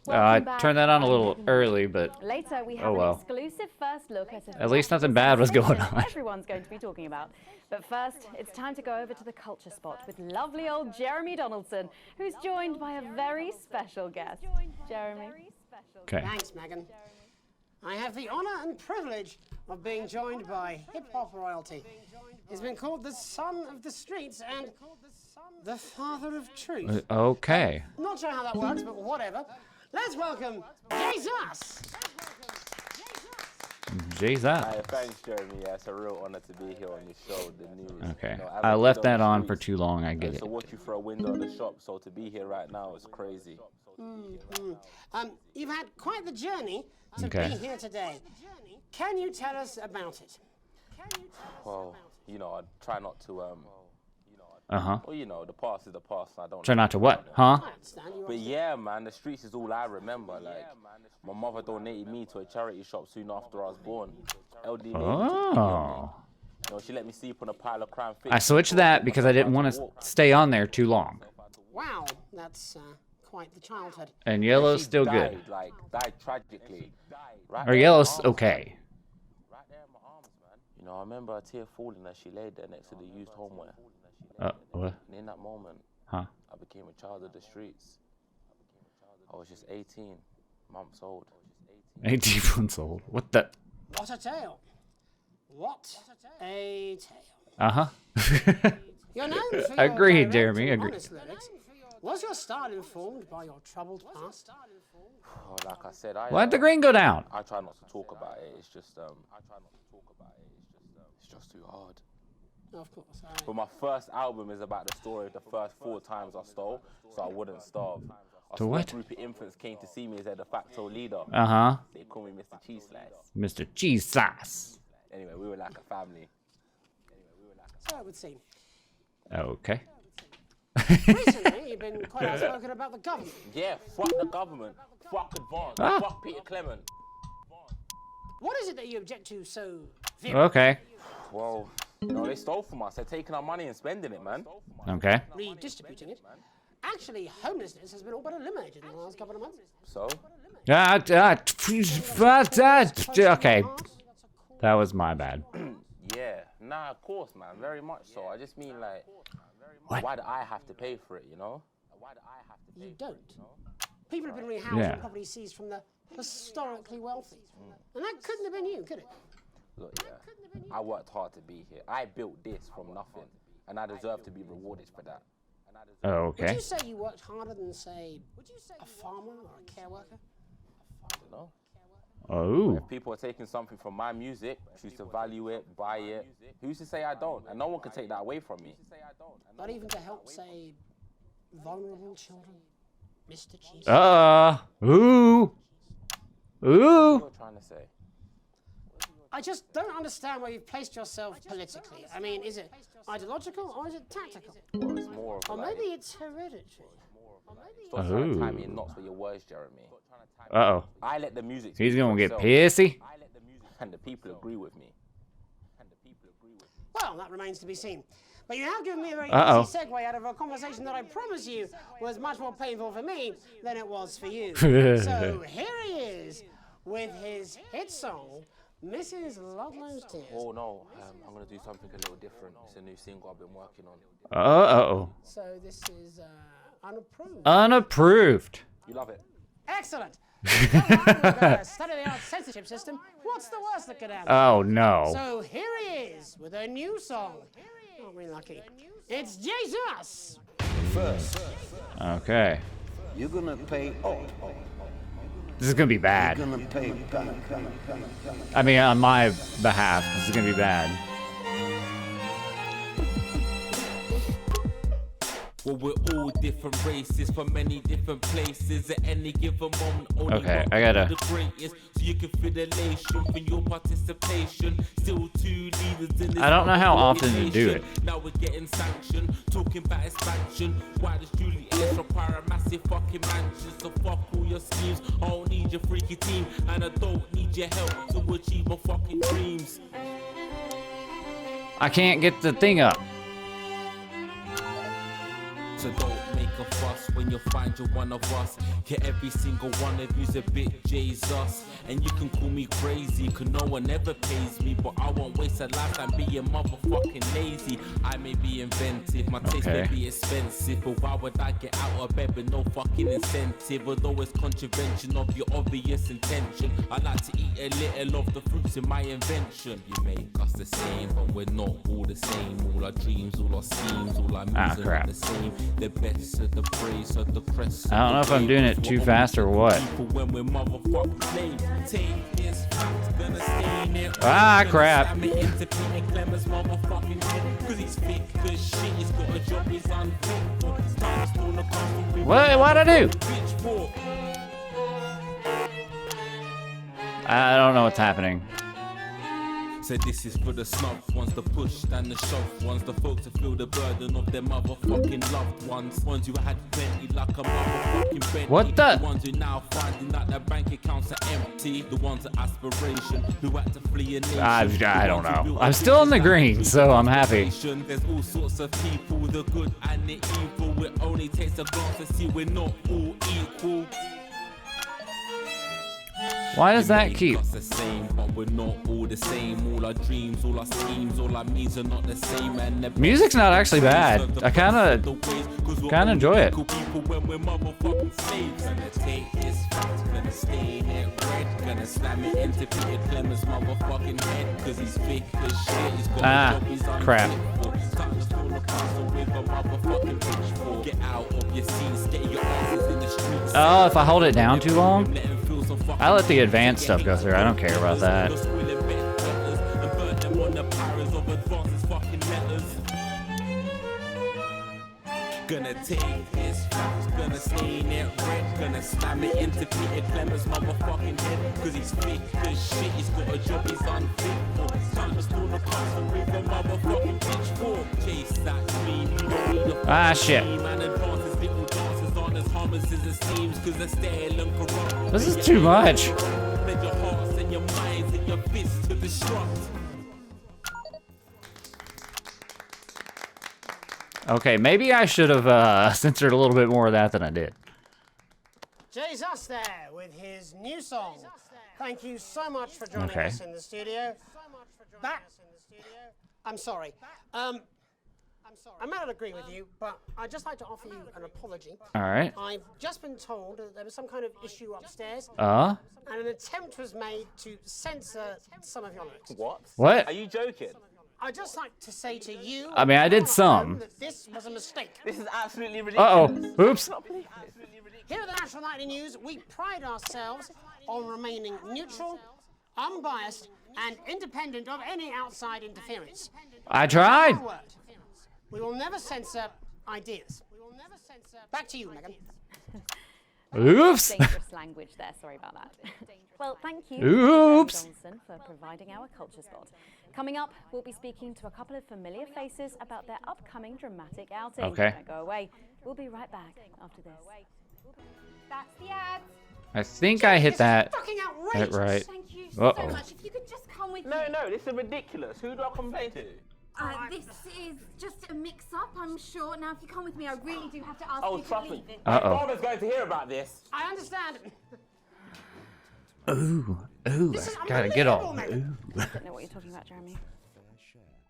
B: I turned that on a little early, but
C: Later, we have
B: oh
C: an
B: well.
C: exclusive first look at
B: At least nothing bad was going on.
C: Everyone's going to be talking about. But first, it's time to go over to the culture spot with lovely old Jeremy Donaldson, who's joined by a very special guest. Jeremy.
B: Okay.
A: Thanks, Megan. I have the honour and privilege of being joined by hip-hop royalty. He's been called the son of the streets and the father of truth.
B: Okay.
A: Not sure how that works, but whatever. Let's welcome Jesus.
B: Jesus.
M: Hey, thanks, Jeremy. Yeah, it's a real honor to be here on your show, the news.
B: Okay.
M: You know,
B: I
M: haven't
B: left
M: been
B: that
M: the
B: on for
M: streets,
B: too long. I get it.
M: To watch you through a window of the shop, so to be here right now is crazy.
A: You've had quite the journey to
B: Okay.
A: be here today. Can you tell us about it?
M: Well, you know, I try not to
B: Uh-huh.
M: Well, you know, the past is the past. And I don't.
B: Try not to what? Huh?
M: But yeah, man, the streets is all I remember. Like, my mother donated me to a charity shop soon after I was born. LD Navy took pity on me. You know, she let me sleep on a pile of crime fish.
B: I switched that because I didn't want to stay on there too long.
A: Wow, that's quite the childhood.
B: And Yellow's still good.
M: Died tragically.
B: Or Yellow's okay.
M: You know, I remember a tear falling as she laid there next to the used homeware.
B: What?
M: And in that moment,
B: I
M: became a child of the streets. I was just 18 months old.
B: 18 months old. What the?
A: What a tale. What a tale.
B: Uh-huh.
A: You're known for your
B: Agreed,
A: direct
B: Jeremy.
A: and
B: Agreed.
A: honest lyrics. Was your style informed by your troubled past?
M: Oh, like I said,
B: Let the green go down.
M: I try not to talk about it. It's just it's just too hard.
A: Of course.
M: But my first album is about the story of the first 4 times I stole, so I wouldn't starve.
B: To what?
M: A group of infants came to see me as their de facto leader.
B: Uh-huh.
M: They call me Mr. Cheese Slice.
B: Mr. Cheese Sauce.
M: Anyway, we were like a family.
A: So it would seem.
B: Okay.
A: Recently, you've been quite outspoken about the government.
M: Yeah, fuck the government. Fuck Advance. Fuck Peter Clement.
A: What is it that you object to so vehemently?
B: Okay.
M: Well, you know, they stole from us. They're taking our money and spending it, man.
B: Okay.
A: Redistributing it. Actually, homelessness has been all but eliminated in the last couple of months.
M: So?
B: Okay. That was my bad.
M: Yeah, nah, of course, man. Very much so. I just mean, like,
B: what?
M: Why do I have to pay for it, you know?
A: You don't. People have been rehoused on property seized from the historically wealthy. And that couldn't have been you, could it?
M: Look, yeah, I worked hard to be here. I built this from nothing, and I deserve to be rewarded for that.
B: Oh, okay.
A: Would you say you worked harder than, say, a farmer or a care worker?
M: I don't know.
B: Oh.
M: If people are taking something from my music, choose to value it, buy it, who's to say I don't? And no one can take that away from me.
A: Not even to help, say, vulnerable children? Mr. Cheese?
B: Ooh.
M: What are you trying to say?
A: I just don't understand where you've placed yourself politically. I mean, is it ideological or is it tactical?
M: Well, it's more of
A: Or
M: like,
A: maybe it's hereditary.
M: stop trying to tie me in knots with your words, Jeremy.
B: Uh-oh.
M: I let the music
B: He's
M: speak for
B: gonna get
M: itself.
B: pissy.
M: And the people agree with me.
A: Well, that remains to be seen. But you have given me a very easy segue out of a conversation that I promise you was much more painful for me than it was for you. So here he is with his hit song, Mrs. Ludlow's Tears.
M: Oh no, I'm gonna do something a little different. It's a new single I've been working on.
B: Uh-oh.
A: So this is unapproved.
B: Unapproved.
M: You love it.
A: Excellent. Come on, with a state-of-the-art censorship system. What's the worst that could happen?
B: Oh, no.
A: So here he is with a new song. Aren't we lucky? It's Jesus.
N: First.
B: Okay.
N: You're gonna pay up.
B: This is gonna be bad.
N: You're gonna pay back.
B: I mean, on my behalf, this is gonna be bad.
O: Well, we're all different races from many different places at any given moment. Only
B: Okay,
O: one
B: I gotta-
O: the greatest, so you can feel the elation for your participation. Still two leaders in this
B: I don't know how often to
O: nation.
B: do it.
O: Now we're getting sanctioned, talking about expansion. Why does Julie Ellis require a massive fucking mansion? So fuck all your schemes. I don't need your freaky team, and I don't need your help to achieve my fucking dreams.
B: I can't get the thing up.
O: So don't make a fuss when you find you're one of us. Yeah, every single one of you's a bit Jesus. And you can call me crazy, cause no one ever pays me. But I won't waste a lifetime being motherfucking lazy. I may be inventive, my taste may be expensive. But why would I get out of bed with no fucking incentive? Although it's contravention of your obvious intention. I like to eat a little of the fruits in my invention. You make us the same, but we're not all the same. All our dreams, all our schemes, all our moves are not the same. The best of the praise of the crest.
B: I don't know if I'm doing it too fast or what.
O: When we're motherfucking slaves, take this fact, gonna stay in it.
B: Ah, crap.
O: Cause he's thick as shit, he's got a job, he's unfaithful.
B: What'd I do? I don't know what's happening.
O: Said this is for the snuff ones, the push and the shove ones, the folks that feel the burden of their motherfucking loved ones. Ones who had plenty like a motherfucking Bentley.
B: What the?
O: The ones who now finding that their bank accounts are empty. The ones of aspiration who had to flee a nation.
B: I don't know. I'm still in the green, so I'm happy.
O: There's all sorts of people, the good and the evil. It only takes a glance to see we're not all equal.
B: Why does that keep?
O: The same, but we're not all the same. All our dreams, all our schemes, all our means are not the same. And the
B: Music's not actually bad. I kind of enjoy it.
O: When we're motherfucking slaves, gonna take this fact, gonna stain it red, gonna slam it into Peter Clemens' motherfucking head, cause he's fake as shit. He's got
B: crap.
O: Get out of your seats, get your asses in the streets.
B: Oh, if I hold it down too long, I let the advanced stuff go through. I don't care about that.
O: Gonna take his facts, gonna stain it red, gonna slam it into Peter Clemens' motherfucking head, cause he's fake as shit, he's got a job he's unfit for. Time to storm the castle with a motherfucking pitchfork. Chase that dream, you don't need a
B: Ah, shit.
O: man advances, little dances aren't as harmless as it seems, cause they're stale and corrupt.
B: This is too much.
O: Let your hearts and your minds and your fists to destruct.
B: Okay, maybe I should have censored a little bit more of that than I did.
A: Jesus there with his new song. Thank you so much for joining us in the studio. I'm sorry. I may not agree with you, but I'd just like to offer you an apology.
B: All right.
A: I've just been told that there was some kind of issue upstairs.
B: And
A: an attempt was made to censor some of your notes.
B: What?
M: Are you joking?
A: I'd just like to say to you,
B: I mean, I did some.
A: that this was a mistake.
M: This is absolutely ridiculous.
B: Uh-oh. Oops.
A: Here at the National Nightly News, we pride ourselves on remaining neutral, unbiased, and independent of any outside interference.
B: I tried.
A: One word. We will never censor ideas. Back to you, Megan.
B: Oops.
C: Dangerous language there. Sorry about that. Well, thank you,
B: Oops.
C: Johnson, for providing our culture spot. Coming up, we'll be speaking to a couple of familiar faces about their upcoming dramatic outing.
B: Okay.
C: Don't go away. We'll be right back after this.
H: That's the ads.
B: I think I hit that.
H: Fucking outrageous.
B: Right.
H: Thank you
B: Uh-oh.
H: so much. If you could just come with me.
M: No, this is ridiculous. Who do I complain to?
H: This is just a mix-up, I'm sure. Now, if you come with me, I really do have to ask
M: Oh,
H: you to
M: trust
H: leave
M: me.
H: it.
M: My father's going to hear about this.
A: I understand.
B: Ooh, I gotta get all. Ooh.
C: I don't know what you're talking about, Jeremy.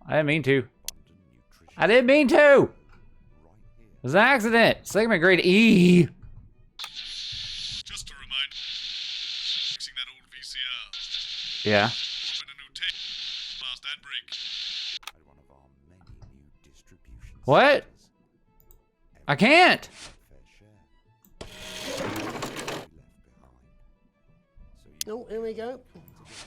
B: I didn't mean to. I didn't mean to. It was an accident. Segment grade E.
L: Just a reminder, fixing that old VCR.
B: Yeah.
L: Swap in a new tape. Last ad break.
B: What? I can't.
A: Oh, here we go.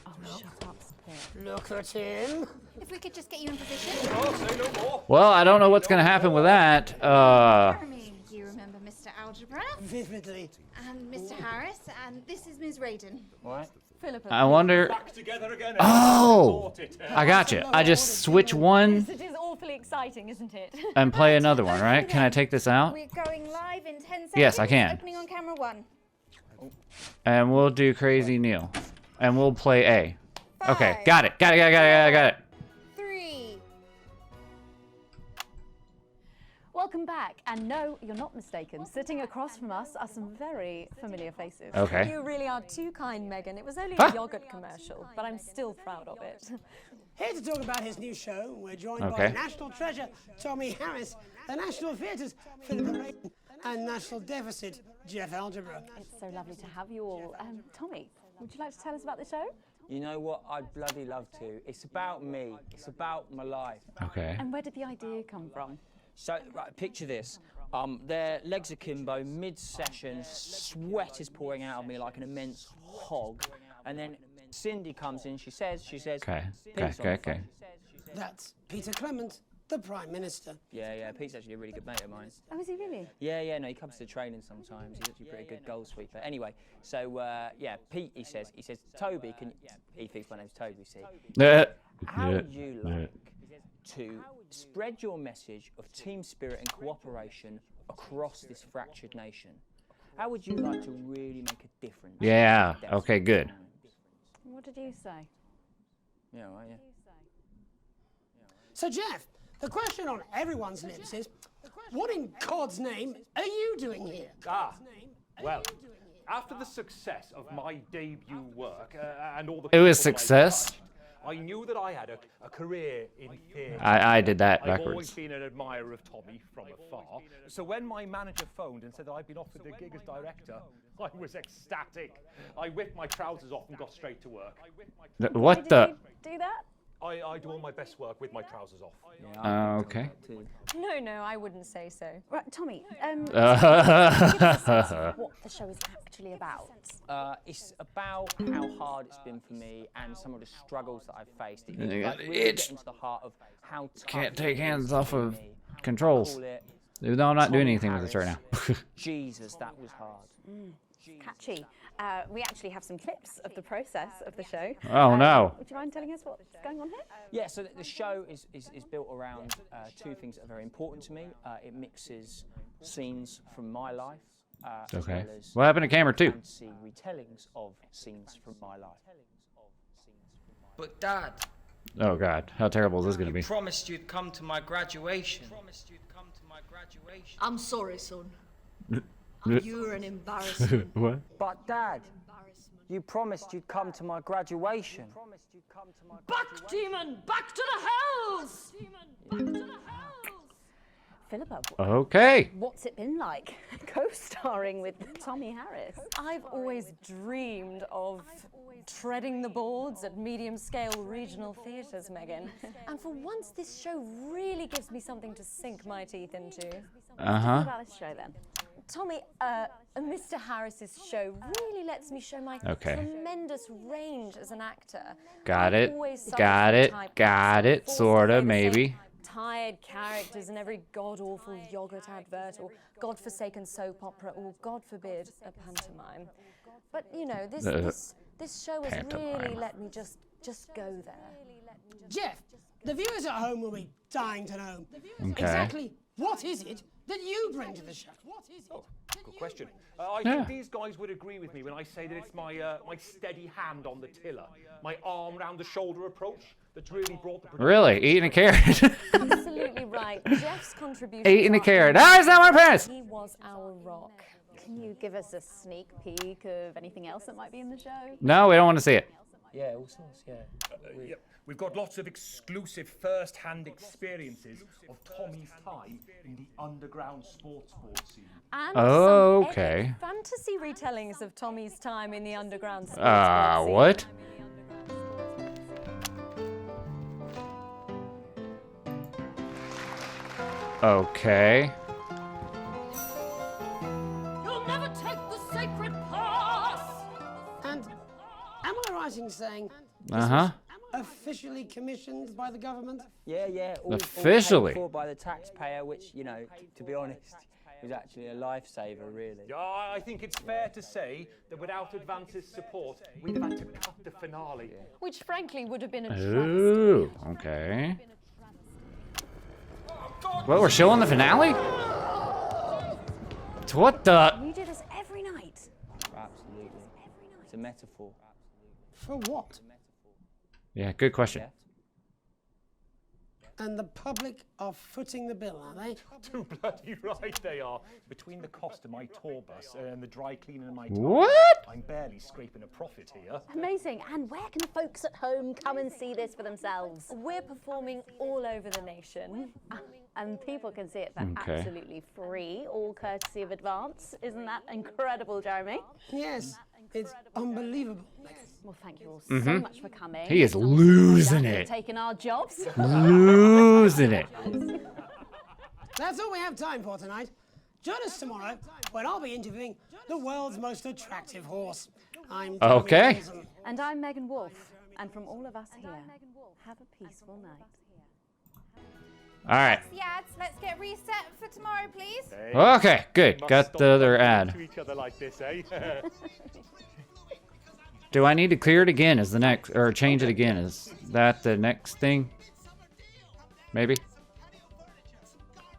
C: Oh, shut up, Spit.
A: Look at him.
H: If we could just get you in position.
A: Oh, say no more.
B: Well, I don't know what's gonna happen with that.
H: Jeremy, you remember Mr. Algebra?
A: Vividly.
H: And Mr. Harris, and this is Ms. Radin.
M: What?
H: Philippa.
B: I wonder.
I: Back together again.
B: Oh, I gotcha. I just switch one
C: It is awfully exciting, isn't it?
B: and play another one, right? Can I take this out?
H: We're going live in 10 seconds.
B: Yes, I can.
H: Opening on camera 1.
B: And we'll do Crazy Neil, and we'll play A. Okay, got it. Got it.
H: 3.
C: Welcome back. And no, you're not mistaken. Sitting across from us are some very familiar faces.
B: Okay.
P: You really are too kind, Megan. It was only
B: Ah.
P: a yogurt commercial, but I'm still proud of it.
A: Here to talk about his new show, we're joined
B: Okay.
A: by National Treasure Tommy Harris, the National Theatre's Philippa Radin, and National Deficit Jeff Algebra.
C: It's so lovely to have you all. Tommy, would you like to tell us about the show?
Q: You know what? I'd bloody love to. It's about me. It's about my life.
B: Okay.
C: And where did the idea come from?
Q: So, right, picture this. Their legs akimbo, mid-session, sweat is pouring out of me like an immense hog. And then Cindy comes in, she says,
B: Okay.
Q: "Pete's on the
B: Okay.
Q: phone."
A: That's Peter Clement, the Prime Minister.
Q: Yeah, Pete's actually a really good mate of mine.
C: Oh, is he really?
Q: Yeah, no, he comes to training sometimes. He's actually a pretty good goal sweeper. Anyway, so, Pete, he says, Toby, he thinks my name's Toby, see? How would you like to spread your message of team spirit and cooperation across this fractured nation? How would you like to really make a difference?
B: Yeah. Okay, good.
C: What did you say?
Q: Yeah, right, yeah.
A: So, Jeff, the question on everyone's lips is, what in God's name are you doing here?
R: Well, after the success of my debut work and all the
B: It was
R: people I
B: success.
R: touched, I knew that I had a career in theatre.
B: I did that
R: I've always
B: backwards.
R: been an admirer of Tommy from afar. So when my manager phoned and said that I'd been offered the gig as director, I was ecstatic. I whipped my trousers off and got straight to work.
B: What the?
C: Do that?
R: I do all my best work with my trousers off.
B: Okay.
P: No, I wouldn't say so.
C: Right, Tommy,
P: give us a sense of what the show is actually about.
Q: It's about how hard it's been for me and some of the struggles that I've faced. It
B: You got
Q: really
B: itch.
Q: get into the heart of how tough
B: Can't
Q: it
B: take
Q: is
B: hands
Q: to
B: off
Q: be
B: of
Q: me.
B: controls.
Q: Call it
B: Even though I'm not doing
Q: Tommy
B: anything with this right now.
Q: Harris. Jesus, that was hard.
C: Catchy. We actually have some clips of the process of the show.
B: Oh, no.
C: Would you mind telling us what's going on here?
Q: Yeah, so the show is built around two things that are very important to me. It mixes scenes from my life, as
B: Okay.
Q: well as
B: What happened to camera 2?
Q: fantasy retellings of scenes from my life.
S: But Dad,
B: Oh God, how terrible is this gonna be?
S: promised you'd come to my graduation.
F: I'm sorry, son. You're an embarrassment.
B: What?
Q: But Dad, you promised you'd come to my graduation.
F: Back, demon! Back to the hells!
C: Philippa,
B: Okay.
C: what's it been like co-starring with Tommy Harris?
P: I've always dreamed of treading the boards at medium-scale regional theatres, Megan. And for once, this show really gives me something to sink my teeth into.
C: What
B: Uh-huh.
C: about this show then?
P: Tommy, Mr. Harris's show really lets me show my
B: Okay.
P: tremendous range as an actor.
B: Got
P: I've
B: it.
P: always suffered
B: Got
P: from
B: it.
P: typecasting,
B: Got it.
P: forced to
B: Sorta,
P: play the same
B: maybe.
P: tired characters in every god-awful yogurt advert or godforsaken soap opera or, God forbid, a pantomime. But, you know, this show has really
B: Pantomime.
P: let me just go there.
A: Jeff, the viewers at home will be dying to know
B: Okay.
A: exactly what is it that you bring to the show. What is it?
R: Good question. I
B: Yeah.
R: think these guys would agree with me when I say that it's my steady hand on the tiller, my arm round the shoulder approach that's really brought the production.
B: Really? Eating a carrot?
P: Absolutely right. Jeff's contribution.
B: Eating
P: to
B: a
P: our
B: carrot.
P: image-
B: Ah, it's not my pants!
P: He was our rock.
C: Can you give us a sneak peek of anything else that might be in the show?
B: No, we don't want to see it.
Q: Yeah, all sorts, yeah.
R: Yeah. We've got lots of exclusive first-hand experiences of Tommy's time in the underground sports board scene.
P: And
B: Oh,
P: some
B: okay.
P: epic fantasy retellings of Tommy's time in the underground sports
B: What? Okay.
F: You'll never take the sacred pass!
A: And am I right in saying this
B: Uh-huh.
A: was officially commissioned by the government?
Q: Yeah. All
B: Officially.
Q: paid for by the taxpayer, which, you know, to be honest, is actually a lifesaver, really.
R: Yeah, I think it's fair to say that without Advance's support, we'd have had to cut the finale.
P: Which frankly would have been a travesty.
B: Ooh, okay. What, we're showing the finale? What the?
C: You do this every night.
Q: Absolutely. It's a metaphor.
A: For what?
B: Yeah, good question.
A: And the public are footing the bill, are they?
R: Too bloody right they are. Between the cost of my tour bus and the dry cleaning of my time,
B: What?
R: I'm barely scraping a profit here.
C: Amazing. And where can folks at home come and see this for themselves?
P: We're performing all over the nation.
C: And people can see it for
B: Okay.
C: absolutely free, all courtesy of Advance. Isn't that incredible, Jeremy?
A: Yes, it's unbelievable.
C: Well, thank you all so
B: Mhm.
C: much for coming.
B: He is
C: It's nice to
B: losing
C: see you
B: it.
C: Taking our jobs.
B: Losing it.
A: That's all we have time for tonight. Join us tomorrow when I'll be interviewing the world's most attractive horse. I'm Jeremy
B: Okay.
A: Wilson.
C: And I'm Megan Wolf. And from all of us here, have a peaceful night.
B: All right.
H: The ads. Let's get reset for tomorrow, please.
B: Okay, good.
R: Must
B: Got
R: stop
B: the other
R: bumping
B: ad.
R: into each other like this, eh?
B: Do I need to clear it again as the next, or change it again as that the next thing? Maybe?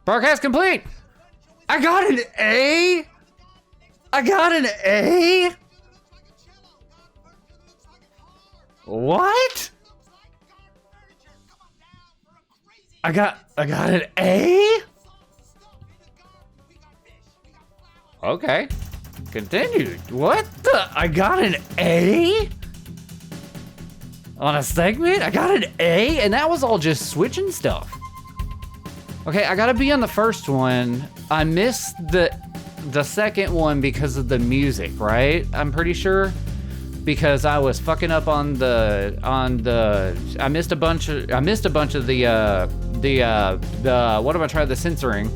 B: Broadcast complete! I got an A? I got an A? What? I got an A? Okay. Continue. What the? I got an A? On a segment? I got an A? And that was all just switching stuff. Okay, I gotta be on the first one. I missed the second one because of the music, right? I'm pretty sure. Because I was fucking up on the I missed a bunch of the what am I trying, the censoring.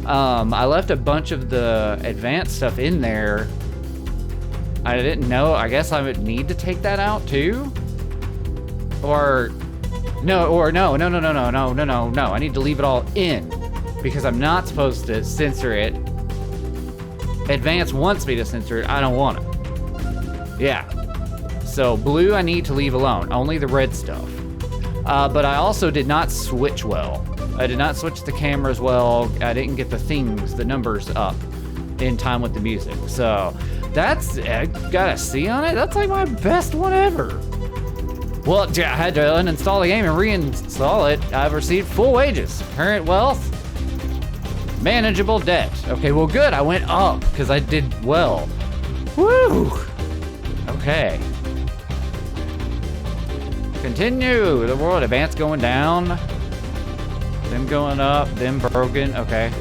B: I left a bunch of the advanced stuff in there. I didn't know. I guess I would need to take that out too. No. I need to leave it all in because I'm not supposed to censor it. Advance wants me to censor it. I don't want it. Yeah. So blue I need to leave alone. Only the red stuff. But I also did not switch well. I did not switch the cameras well. I didn't get the things, the numbers up in time with the music. So that's, I got a C on it. That's like my best one ever. Well, I had to uninstall the game and reinstall it. I've received full wages, current wealth, manageable debt. Okay, well good, I went up because I did well. Woo! Okay. Continue, the world, advance going down. Them going up, them broken, okay.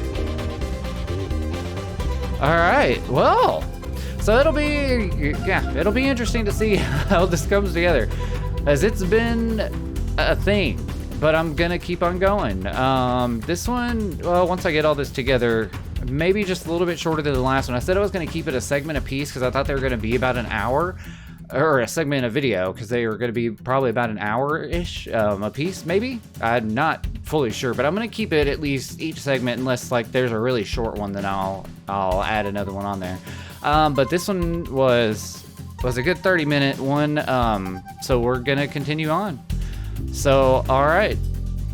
B: All right, well, so it'll be interesting to see how this comes together. As it's been a thing, but I'm gonna keep on going. This one, well, once I get all this together, maybe just a little bit shorter than the last one. I said I was gonna keep it a segment a piece because I thought they were gonna be about an hour, or a segment of video because they were gonna be probably about an hour-ish a piece, maybe? I'm not fully sure, but I'm gonna keep it at least each segment unless like there's a really short one, then I'll add another one on there. But this one was a good 30-minute one, so we're gonna continue on. So, all right.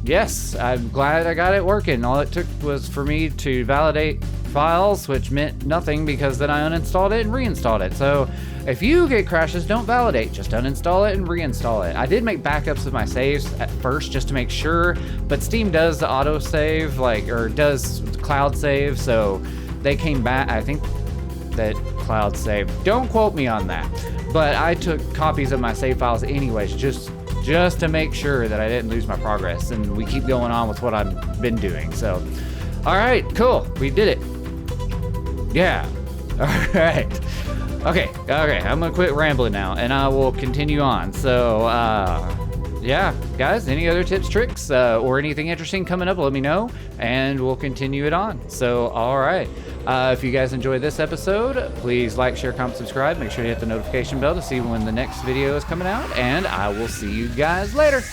B: Yes, I'm glad I got it working. All it took was for me to validate files, which meant nothing because then I uninstalled it and reinstalled it. So if you get crashes, don't validate, just uninstall it and reinstall it. I did make backups of my saves at first just to make sure, but Steam does the auto save, or does cloud save, so they came back, I think that cloud save. Don't quote me on that, but I took copies of my save files anyways, just to make sure that I didn't lose my progress, and we keep going on with what I've been doing. So, all right, cool, we did it. Yeah, all right. Okay, I'm gonna quit rambling now, and I will continue on. So, yeah, guys, any other tips, tricks, or anything interesting coming up, let me know, and we'll continue it on. So, all right. If you guys enjoyed this episode, please like, share, comment, subscribe. Make sure you hit the notification bell to see when the next video is coming out, and I will see you guys later.